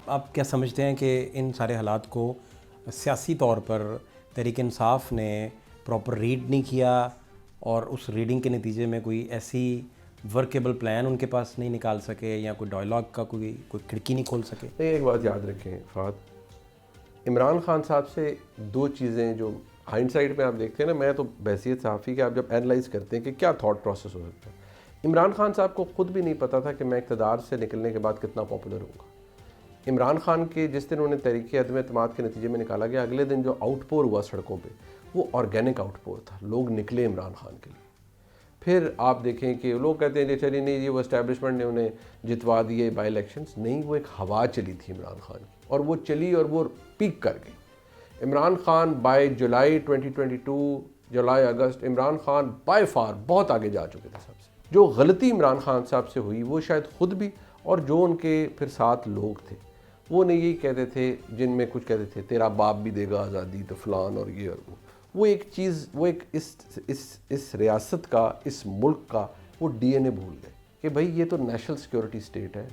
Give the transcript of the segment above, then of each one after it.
آپ کیا سمجھتے ہیں کہ ان سارے حالات کو سیاسی طور پر تحریک انصاف نے پراپر ریڈ نہیں کیا اور اس ریڈنگ کے نتیجے میں کوئی ایسی ورکیبل پلان ان کے پاس نہیں نکال سکے یا کوئی ڈائلاگ کا کوئی کھڑکی نہیں کھول سکے؟ ایک بات یاد رکھیں فہد، عمران خان صاحب سے دو چیزیں جو ہائنڈ سائڈ میں آپ دیکھتے ہیں نا، میں تو بحیثیت صحافی کہ آپ جب اینالائز کرتے ہیں کہ کیا تھاٹ پروسیس ہو سکتا ہے، عمران خان صاحب کو خود بھی نہیں پتا تھا کہ میں اقتدار سے نکلنے کے بعد کتنا پاپولر ہوں گا۔ عمران خان کے جس دن انہیں تحریک عدم اعتماد کے نتیجے میں نکالا گیا، اگلے دن جو آؤٹ پور ہوا سڑکوں پہ وہ آرگینک آؤٹ پور تھا، لوگ نکلے عمران خان کے لیے۔ پھر آپ دیکھیں کہ لوگ کہتے ہیں چلی نہیں جی وہ اسٹیبلشمنٹ نے انہیں جتوا دیے بائی الیکشنز، نہیں، وہ ایک ہوا چلی تھی عمران خان کی، اور وہ چلی اور وہ پیک کر گئی۔ Imran Khan by July 2022، July August, Imran Khan by for بہت آگے جا چکے تھے سب سے۔ جو غلطی عمران خان صاحب سے ہوئی وہ شاید خود بھی اور جو ان کے پھر ساتھ لوگ تھے وہ نہیں یہی کہتے تھے، جن میں کچھ کہتے تھے تیرا باپ بھی دے گا آزادی تو فلان اور یہ اور وہ ایک چیز، وہ ایک اس ریاست کا، اس ملک کا وہ ڈی این اے بھول گئے کہ بھائی یہ تو نیشنل سیکیورٹی سٹیٹ ہے،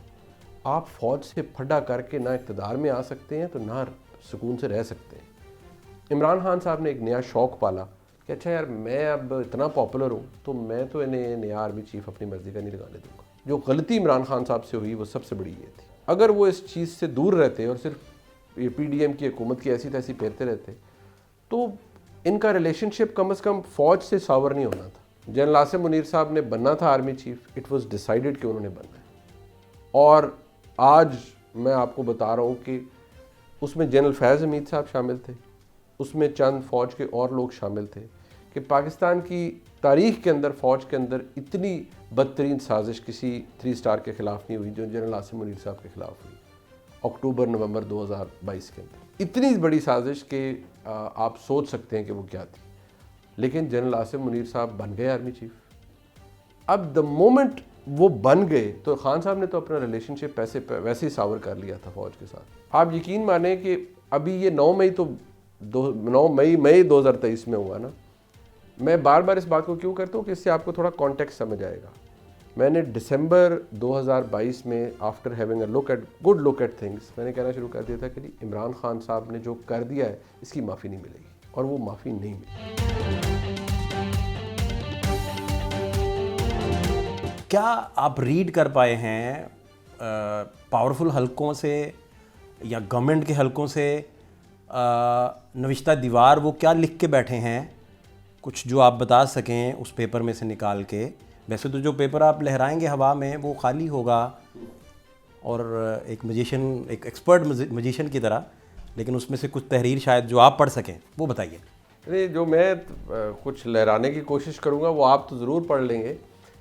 آپ فوج سے پھڈا کر کے نہ اقتدار میں آ سکتے ہیں تو نہ سکون سے رہ سکتے ہیں۔ عمران خان صاحب نے ایک نیا شوق پالا کہ اچھا یار میں اب اتنا پاپولر ہوں تو میں تو انہیں نیا آرمی چیف اپنی مرضی کا نہیں لگانے دوں گا۔ جو غلطی عمران خان صاحب سے ہوئی وہ سب سے بڑی یہ تھی۔ اگر وہ اس چیز سے دور رہتے اور صرف یہ پی ڈی ایم کی حکومت کی ایسی تیسی پھیرتے رہتے تو ان کا ریلیشن شپ کم از کم فوج سے ساور نہیں ہونا تھا۔ جنرل عاصم منیر صاحب نے بننا تھا army chief, it was decided کہ انہوں نے بننا ہے، اور آج میں آپ کو بتا رہا ہوں کہ اس میں جنرل فیض حمید صاحب شامل تھے، اس میں چند فوج کے اور لوگ شامل تھے کہ پاکستان کی تاریخ کے اندر فوج کے اندر اتنی بدترین سازش کسی 3 اسٹار کے خلاف نہیں ہوئی جو جنرل عاصم منیر صاحب کے خلاف ہوئی اکتوبر نومبر 2022 کے اندر۔ اتنی بڑی سازش کہ آپ سوچ سکتے ہیں کہ وہ کیا تھی، لیکن جنرل عاصم منیر صاحب بن گئے آرمی چیف۔ اب دا مومنٹ وہ بن گئے تو خان صاحب نے تو اپنا ریلیشن شپ ویسے ہی ساور کر لیا تھا فوج کے ساتھ۔ آپ یقین مانیں کہ ابھی یہ 9 مئی 2023 میں ہوا نا، میں بار بار اس بات کو کیوں کرتا ہوں کہ اس سے آپ کو تھوڑا کانٹیکسٹ سمجھ آئے گا۔ میں نے دسمبر 2022 میں after having a good luck at things, میں نے کہنا شروع کر دیا تھا کہ عمران خان صاحب نے جو کر دیا ہے اس کی معافی نہیں ملے گی، اور وہ معافی نہیں ملی۔ کیا آپ ریڈ کر پائے ہیں پاورفل حلقوں سے یا گورنمنٹ کے حلقوں سے نوشتہ دیوار وہ کیا لکھ کے بیٹھے ہیں، کچھ جو آپ بتا سکیں اس پیپر میں سے نکال کے؟ ویسے تو جو پیپر آپ لہرائیں گے ہوا میں وہ خالی ہوگا اور ایک ایکسپرٹ میوزیشین کی طرح، لیکن اس میں سے کچھ تحریر شاید جو آپ پڑھ سکیں وہ بتائیے۔ نہیں، جو میں کچھ لہرانے کی کوشش کروں گا وہ آپ تو ضرور پڑھ لیں گے،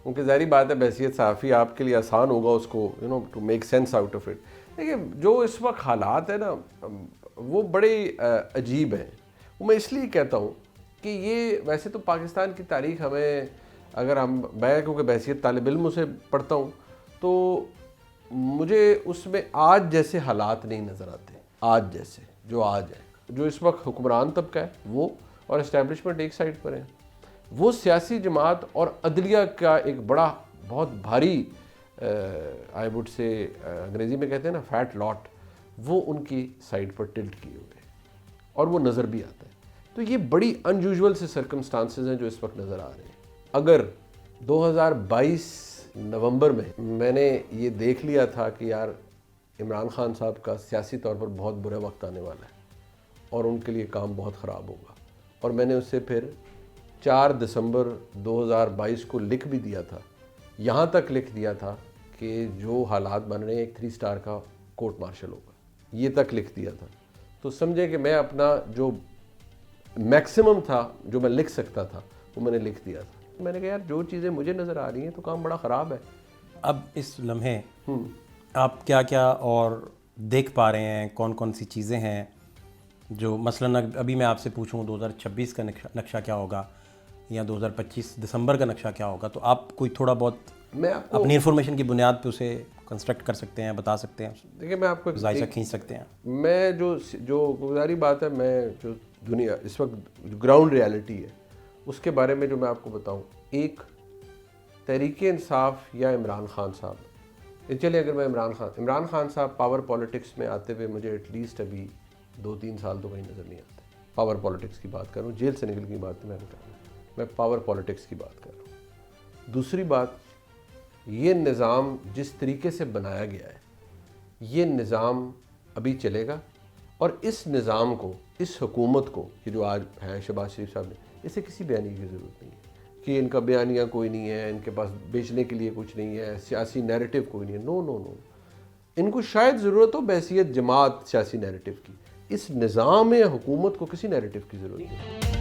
کیونکہ ظاہری بات ہے بحیثیت صحافی آپ کے لیے آسان ہوگا اس کو to make sense out of it. دیکھیے جو اس وقت حالات ہیں نا وہ بڑے عجیب ہیں، وہ میں اس لیے کہتا ہوں کہ یہ ویسے تو پاکستان کی تاریخ ہمیں، اگر میں کیونکہ بحیثیت طالب علم سے پڑھتا ہوں تو مجھے اس میں آج جیسے حالات نہیں نظر آتے، آج جیسے جو آج ہے، جو اس وقت حکمران طبقہ ہے وہ اور اسٹیبلشمنٹ ایک سائڈ پر ہے، وہ سیاسی جماعت اور عدلیہ کا ایک بہت بھاری آئی وڈ سے انگریزی میں کہتے ہیں نا فیٹ لاٹ، وہ ان کی سائڈ پر ٹلٹ کیے ہوئے اور وہ نظر بھی آتا ہے۔ تو یہ بڑی انیوژول سے سرکمسٹانسز ہیں جو اس وقت نظر آ رہے ہیں۔ اگر 2022 نومبر میں نے یہ دیکھ لیا تھا کہ یار عمران خان صاحب کا سیاسی طور پر بہت برا وقت آنے والا ہے اور ان کے لیے کام بہت خراب ہوگا، اور میں نے اس سے پھر 4 دسمبر 2022 کو لکھ بھی دیا تھا، یہاں تک لکھ دیا تھا کہ جو حالات بن رہے ہیں ایک 3 اسٹار کا کورٹ مارشل ہوگا، یہ تک لکھ دیا تھا۔ تو سمجھے کہ میں اپنا جو میکسیمم تھا جو میں لکھ سکتا تھا وہ میں نے لکھ دیا تھا۔ میں نے کہا یار جو چیزیں مجھے نظر آ رہی ہیں تو کام بڑا خراب ہے۔ اب اس لمحے آپ کیا کیا اور دیکھ پا رہے ہیں، کون کون سی چیزیں ہیں جو مثلاً ابھی میں آپ سے پوچھوں 2026 کا نقشہ کیا ہوگا یا 2025 دسمبر کا نقشہ کیا ہوگا، تو آپ کوئی تھوڑا بہت اپنی انفارمیشن کی بنیاد پہ اسے کنسٹرکٹ کر سکتے ہیں، بتا سکتے ہیں، دیکھیں میں آپ کو ذائقہ کھینچ سکتے ہیں؟ میں جو گزاری بات ہے، میں جو دنیا اس وقت گراؤنڈ ریالٹی ہے اس کے بارے میں جو میں آپ کو بتاؤں، ایک تحریک انصاف یا عمران خان صاحب چلے اگر میں عمران خان صاحب پاور پالیٹکس میں آتے ہوئے مجھے ایٹ لیسٹ ابھی 2-3 سال تو کہیں نظر نہیں آتے. پاور پالیٹکس کی بات کر رہا ہوں, جیل سے نکل کی بات میں کر رہا ہوں, میں پاور پالیٹکس کی بات کر رہا ہوں. دوسری بات, یہ نظام جس طریقے سے بنایا گیا ہے یہ نظام ابھی چلے گا, اور اس نظام کو, اس حکومت کو, یہ جو آج ہے شہباز شریف صاحب نے, اسے کسی بیانیے کی ضرورت نہیں ہے کہ ان کا بیانیہ کوئی نہیں ہے, ان کے پاس بیچنے کے لیے کچھ نہیں ہے, سیاسی نیریٹو کوئی نہیں ہے. نو نو نو, ان کو شاید ضرورت ہو بحیثیت جماعت سیاسی نیریٹو کی. اس نظام حکومت کو کسی نیریٹو کی ضرورت نہیں ہے.